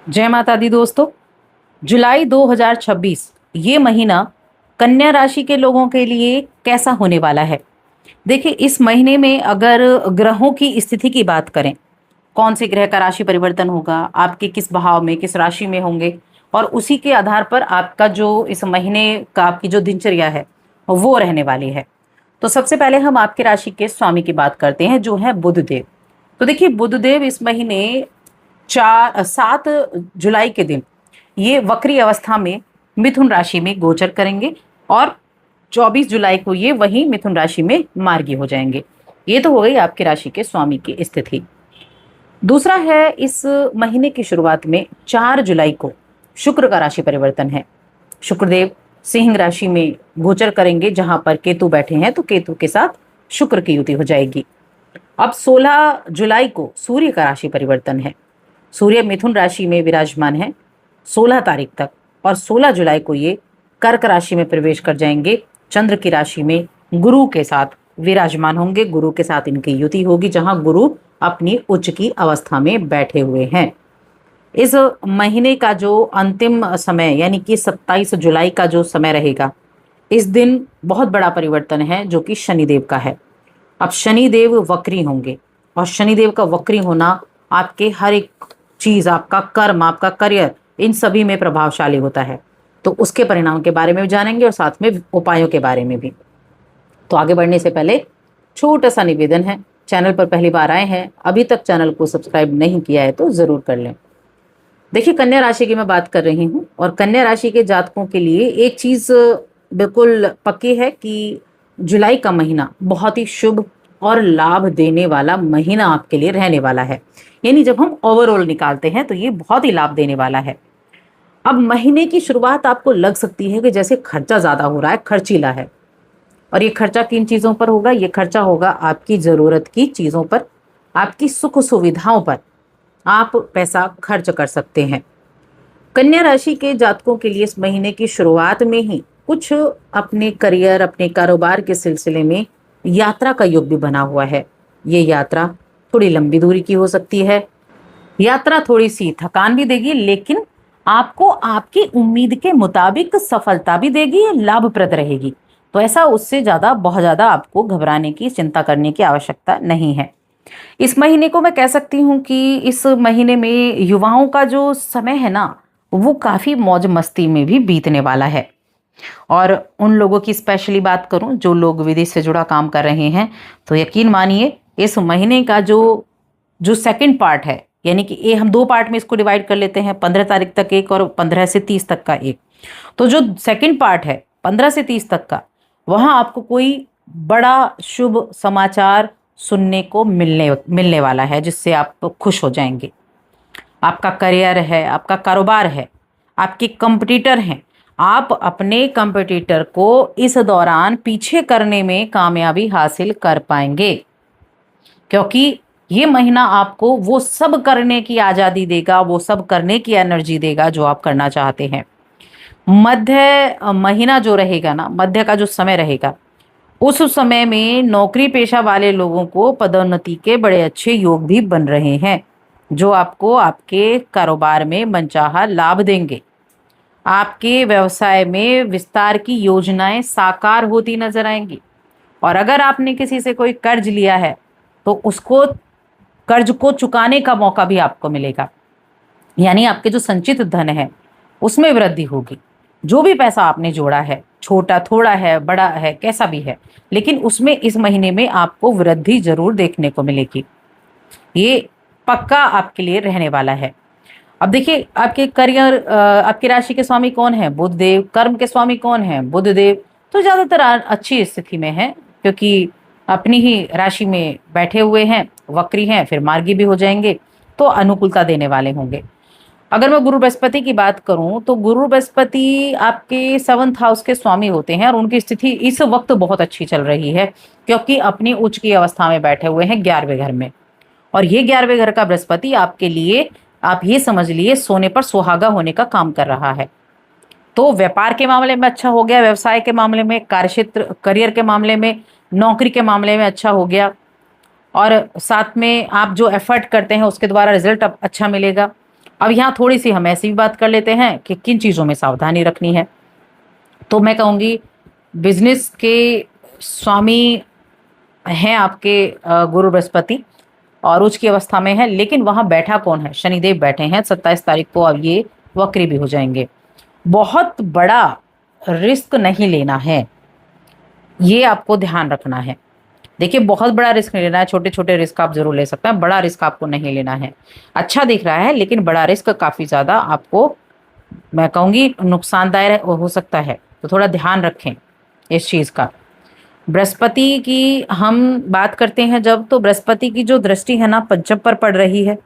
जय माता दी दोस्तों। जुलाई 2026 ये महीना कन्या राशि के लोगों के लिए कैसा होने वाला है। देखिए, इस महीने में अगर ग्रहों की स्थिति की बात करें, कौन से ग्रह का राशि परिवर्तन होगा, आपके किस भाव में किस राशि में होंगे, और उसी के आधार पर आपका जो इस महीने का आपकी जो दिनचर्या है वो रहने वाली है। तो सबसे पहले हम आपकी राशि के स्वामी की बात करते हैं, जो है बुध देव। तो देखिए, बुध देव इस महीने 7 जुलाई के दिन ये वक्री अवस्था में मिथुन राशि में गोचर करेंगे और 24 जुलाई को ये वही मिथुन राशि में मार्गी हो जाएंगे। ये तो हो गई आपकी राशि के स्वामी की स्थिति। दूसरा है, इस महीने की शुरुआत में 4 जुलाई को शुक्र का राशि परिवर्तन है। शुक्रदेव सिंह राशि में गोचर करेंगे, जहां पर केतु बैठे हैं, तो केतु के साथ शुक्र की युति हो जाएगी। अब 16 जुलाई को सूर्य का राशि परिवर्तन है। सूर्य मिथुन राशि में विराजमान है 16 तारीख तक, और 16 जुलाई को ये कर्क राशि में प्रवेश कर जाएंगे। चंद्र की राशि में गुरु के साथ विराजमान होंगे। गुरु के साथ इनकी युति होगी, जहां गुरु अपनी उच्च की अवस्था में बैठे हुए हैं। इस महीने का जो अंतिम समय यानी कि 27 जुलाई का जो समय रहेगा, इस दिन बहुत बड़ा परिवर्तन है, जो कि शनिदेव का है। अब शनिदेव वक्री होंगे, और शनिदेव का वक्री होना आपके हर एक चीज, आपका कर्म, आपका करियर, इन सभी में प्रभावशाली होता है। तो उसके परिणाम के बारे में भी जानेंगे और साथ में उपायों के बारे में भी। तो आगे बढ़ने से पहले छोटा सा निवेदन है, चैनल पर पहली बार आए हैं, अभी तक चैनल को सब्सक्राइब नहीं किया है तो जरूर कर लें। देखिए, कन्या राशि की मैं बात कर रही हूँ, और कन्या राशि के जातकों के लिए एक चीज बिल्कुल पक्की है कि जुलाई का महीना बहुत ही शुभ और लाभ देने वाला महीना आपके लिए रहने वाला है। यानी जब हम ओवरऑल निकालते हैं तो ये बहुत ही लाभ देने वाला है। अब महीने की शुरुआत आपको लग सकती है कि जैसे खर्चा ज्यादा हो रहा है, खर्चीला है, और ये खर्चा किन चीजों पर होगा? ये खर्चा होगा आपकी जरूरत की चीजों पर, आपकी सुख सुविधाओं पर आप पैसा खर्च कर सकते हैं। कन्या राशि के जातकों के लिए इस महीने की शुरुआत में ही कुछ अपने करियर, अपने कारोबार के सिलसिले में यात्रा का योग भी बना हुआ है। ये यात्रा थोड़ी लंबी दूरी की हो सकती है। यात्रा थोड़ी सी थकान भी देगी, लेकिन आपको आपकी उम्मीद के मुताबिक सफलता भी देगी, लाभप्रद रहेगी। तो ऐसा उससे ज्यादा, बहुत ज्यादा आपको घबराने की, चिंता करने की आवश्यकता नहीं है। इस महीने को मैं कह सकती हूँ कि इस महीने में युवाओं का जो समय है ना, वो काफी मौज मस्ती में भी बीतने वाला है। और उन लोगों की स्पेशली बात करूं जो लोग विदेश से जुड़ा काम कर रहे हैं, तो यकीन मानिए, इस महीने का जो जो सेकंड पार्ट है, यानी कि ये हम दो पार्ट में इसको डिवाइड कर लेते हैं, 15 तारीख तक एक और 15 से 30 तक का एक। तो जो सेकंड पार्ट है 15 से 30 तक का, वहां आपको कोई बड़ा शुभ समाचार सुनने को मिलने वाला है, जिससे आप खुश हो जाएंगे। आपका करियर है, आपका कारोबार है, आपके कंपटीटर हैं, आप अपने कंपटीटर को इस दौरान पीछे करने में कामयाबी हासिल कर पाएंगे, क्योंकि ये महीना आपको वो सब करने की आजादी देगा, वो सब करने की एनर्जी देगा जो आप करना चाहते हैं। मध्य महीना जो रहेगा ना, मध्य का जो समय रहेगा, उस समय में नौकरी पेशा वाले लोगों को पदोन्नति के बड़े अच्छे योग भी बन रहे हैं, जो आपको आपके कारोबार में मनचाहा लाभ देंगे। आपके व्यवसाय में विस्तार की योजनाएं साकार होती नजर आएंगी। और अगर आपने किसी से कोई कर्ज लिया है, तो उसको, कर्ज को चुकाने का मौका भी आपको मिलेगा। यानी आपके जो संचित धन है उसमें वृद्धि होगी। जो भी पैसा आपने जोड़ा है, छोटा थोड़ा है, बड़ा है, कैसा भी है, लेकिन उसमें इस महीने में आपको वृद्धि जरूर देखने को मिलेगी। ये पक्का आपके लिए रहने वाला है। अब देखिए, आपके करियर, आपकी राशि के स्वामी कौन है? बुध देव। कर्म के स्वामी कौन है? बुध देव। तो ज्यादातर अच्छी स्थिति में है, क्योंकि अपनी ही राशि में बैठे हुए हैं, वक्री हैं, फिर मार्गी भी हो जाएंगे, तो अनुकूलता देने वाले होंगे। अगर मैं गुरु बृहस्पति की बात करूं, तो गुरु बृहस्पति आपके 7th हाउस के स्वामी होते हैं, और उनकी स्थिति इस वक्त बहुत अच्छी चल रही है, क्योंकि अपनी उच्च की अवस्था में बैठे हुए हैं 11वें घर में। और ये 11वें घर का बृहस्पति आपके लिए, आप ये समझ लिए, सोने पर सुहागा होने का काम कर रहा है। तो व्यापार के मामले में अच्छा हो गया, व्यवसाय के मामले में, कार्यक्षेत्र करियर के मामले में, नौकरी के मामले में अच्छा हो गया, और साथ में आप जो एफर्ट करते हैं उसके द्वारा रिजल्ट अच्छा मिलेगा। अब यहाँ थोड़ी सी हम ऐसी भी बात कर लेते हैं कि किन चीज़ों में सावधानी रखनी है। तो मैं कहूँगी बिजनेस के स्वामी हैं आपके गुरु बृहस्पति, और उच्च की अवस्था में है, लेकिन वहां बैठा कौन है? शनिदेव बैठे हैं 27 तारीख को, अब ये वक्री भी हो जाएंगे। बहुत बड़ा रिस्क नहीं लेना है, ये आपको ध्यान रखना है। देखिए बहुत बड़ा रिस्क नहीं लेना है, छोटे छोटे रिस्क आप जरूर ले सकते हैं, बड़ा रिस्क आपको नहीं लेना है। अच्छा दिख रहा है लेकिन बड़ा रिस्क काफी ज्यादा आपको, मैं कहूंगी, नुकसानदायक हो सकता है, तो थोड़ा ध्यान रखें इस चीज का। बृहस्पति की हम बात करते हैं जब, तो बृहस्पति की जो दृष्टि है ना पंचम पर पड़ रही है,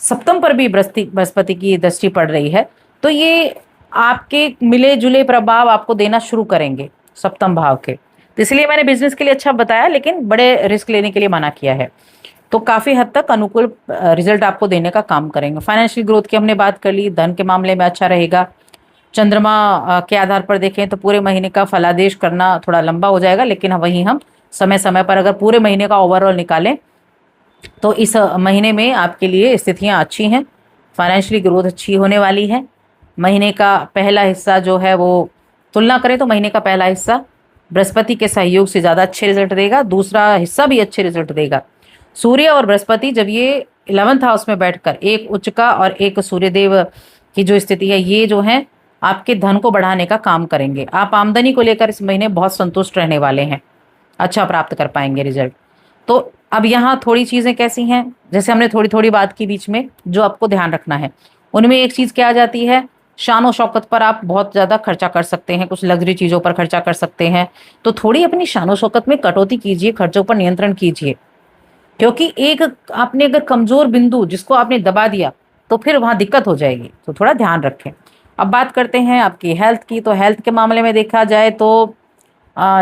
सप्तम पर भी बृहस्पति बृहस्पति की दृष्टि पड़ रही है, तो ये आपके मिले जुले प्रभाव आपको देना शुरू करेंगे सप्तम भाव के। तो इसलिए मैंने बिजनेस के लिए अच्छा बताया, लेकिन बड़े रिस्क लेने के लिए मना किया है। तो काफी हद तक अनुकूल रिजल्ट आपको देने का काम करेंगे। फाइनेंशियल ग्रोथ की हमने बात कर ली, धन के मामले में अच्छा रहेगा। चंद्रमा के आधार पर देखें तो पूरे महीने का फलादेश करना थोड़ा लंबा हो जाएगा, लेकिन वहीं हम समय समय पर अगर पूरे महीने का ओवरऑल निकालें तो इस महीने में आपके लिए स्थितियां अच्छी हैं, फाइनेंशियली ग्रोथ अच्छी होने वाली है। महीने का पहला हिस्सा जो है वो, तुलना करें तो महीने का पहला हिस्सा बृहस्पति के सहयोग से ज़्यादा अच्छे रिजल्ट देगा, दूसरा हिस्सा भी अच्छे रिजल्ट देगा। सूर्य और बृहस्पति जब ये 11th हाउस में बैठकर, एक उच्च का और एक सूर्यदेव की जो स्थिति है, ये जो है आपके धन को बढ़ाने का काम करेंगे। आप आमदनी को लेकर इस महीने बहुत संतुष्ट रहने वाले हैं, अच्छा प्राप्त कर पाएंगे रिजल्ट। तो अब यहाँ थोड़ी चीज़ें कैसी हैं, जैसे हमने थोड़ी थोड़ी बात की बीच में, जो आपको ध्यान रखना है उनमें एक चीज़ क्या आ जाती है, शान और शौकत पर आप बहुत ज़्यादा खर्चा कर सकते हैं, कुछ लग्जरी चीज़ों पर खर्चा कर सकते हैं। तो थोड़ी अपनी शान और शौकत में कटौती कीजिए, खर्चों पर नियंत्रण कीजिए, क्योंकि एक आपने अगर कमजोर बिंदु जिसको आपने दबा दिया तो फिर वहां दिक्कत हो जाएगी, तो थोड़ा ध्यान रखें। अब बात करते हैं आपकी हेल्थ की। तो हेल्थ के मामले में देखा जाए तो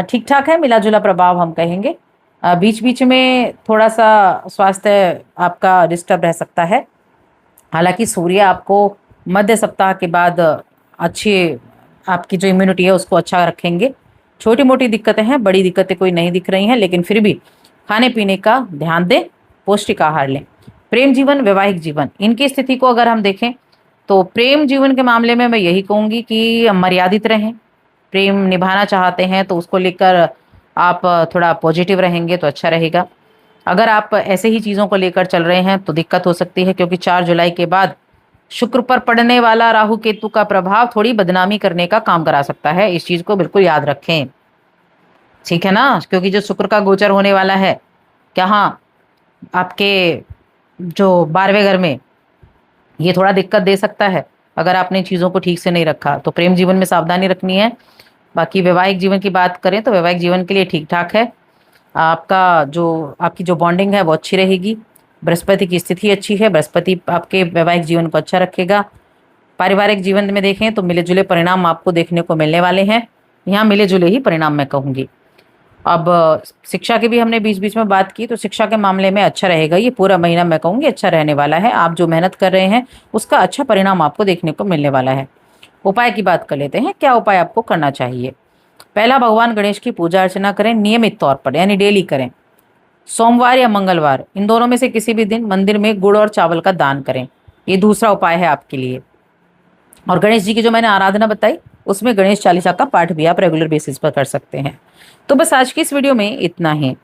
ठीक ठाक है, मिला जुला प्रभाव हम कहेंगे। बीच बीच में थोड़ा सा स्वास्थ्य आपका डिस्टर्ब रह सकता है, हालांकि सूर्य आपको मध्य सप्ताह के बाद अच्छी, आपकी जो इम्यूनिटी है उसको अच्छा रखेंगे। छोटी मोटी दिक्कतें हैं, बड़ी दिक्कतें कोई नहीं दिख रही हैं, लेकिन फिर भी खाने पीने का ध्यान दें, पौष्टिक आहार लें। प्रेम जीवन, वैवाहिक जीवन, इनकी स्थिति को अगर हम देखें तो प्रेम जीवन के मामले में मैं यही कहूँगी कि मर्यादित रहें। प्रेम निभाना चाहते हैं तो उसको लेकर आप थोड़ा पॉजिटिव रहेंगे तो अच्छा रहेगा। अगर आप ऐसे ही चीज़ों को लेकर चल रहे हैं तो दिक्कत हो सकती है, क्योंकि 4 जुलाई के बाद शुक्र पर पड़ने वाला राहु केतु का प्रभाव थोड़ी बदनामी करने का काम करा सकता है। इस चीज़ को बिल्कुल याद रखें, ठीक है ना, क्योंकि जो शुक्र का गोचर होने वाला है, क्या आपके जो 12वें घर में, ये थोड़ा दिक्कत दे सकता है अगर आपने चीज़ों को ठीक से नहीं रखा। तो प्रेम जीवन में सावधानी रखनी है। बाकी वैवाहिक जीवन की बात करें तो वैवाहिक जीवन के लिए ठीक ठाक है। आपकी जो बॉन्डिंग है वो अच्छी रहेगी। बृहस्पति की स्थिति अच्छी है, बृहस्पति आपके वैवाहिक जीवन को अच्छा रखेगा। पारिवारिक जीवन में देखें तो मिले जुले परिणाम आपको देखने को मिलने वाले हैं, यहाँ मिले जुले ही परिणाम मैं कहूँगी। अब शिक्षा की भी हमने बीच बीच में बात की, तो शिक्षा के मामले में अच्छा रहेगा, ये पूरा महीना मैं कहूँगी अच्छा रहने वाला है। आप जो मेहनत कर रहे हैं उसका अच्छा परिणाम आपको देखने को मिलने वाला है। उपाय की बात कर लेते हैं, क्या उपाय आपको करना चाहिए। पहला, भगवान गणेश की पूजा अर्चना करें नियमित तौर पर, यानी डेली करें। सोमवार या मंगलवार, इन दोनों में से किसी भी दिन मंदिर में गुड़ और चावल का दान करें, ये दूसरा उपाय है आपके लिए। और गणेश जी की जो मैंने आराधना बताई, उसमें गणेश चालीसा का पाठ भी आप रेगुलर बेसिस पर कर सकते हैं। तो बस आज की इस वीडियो में इतना ही।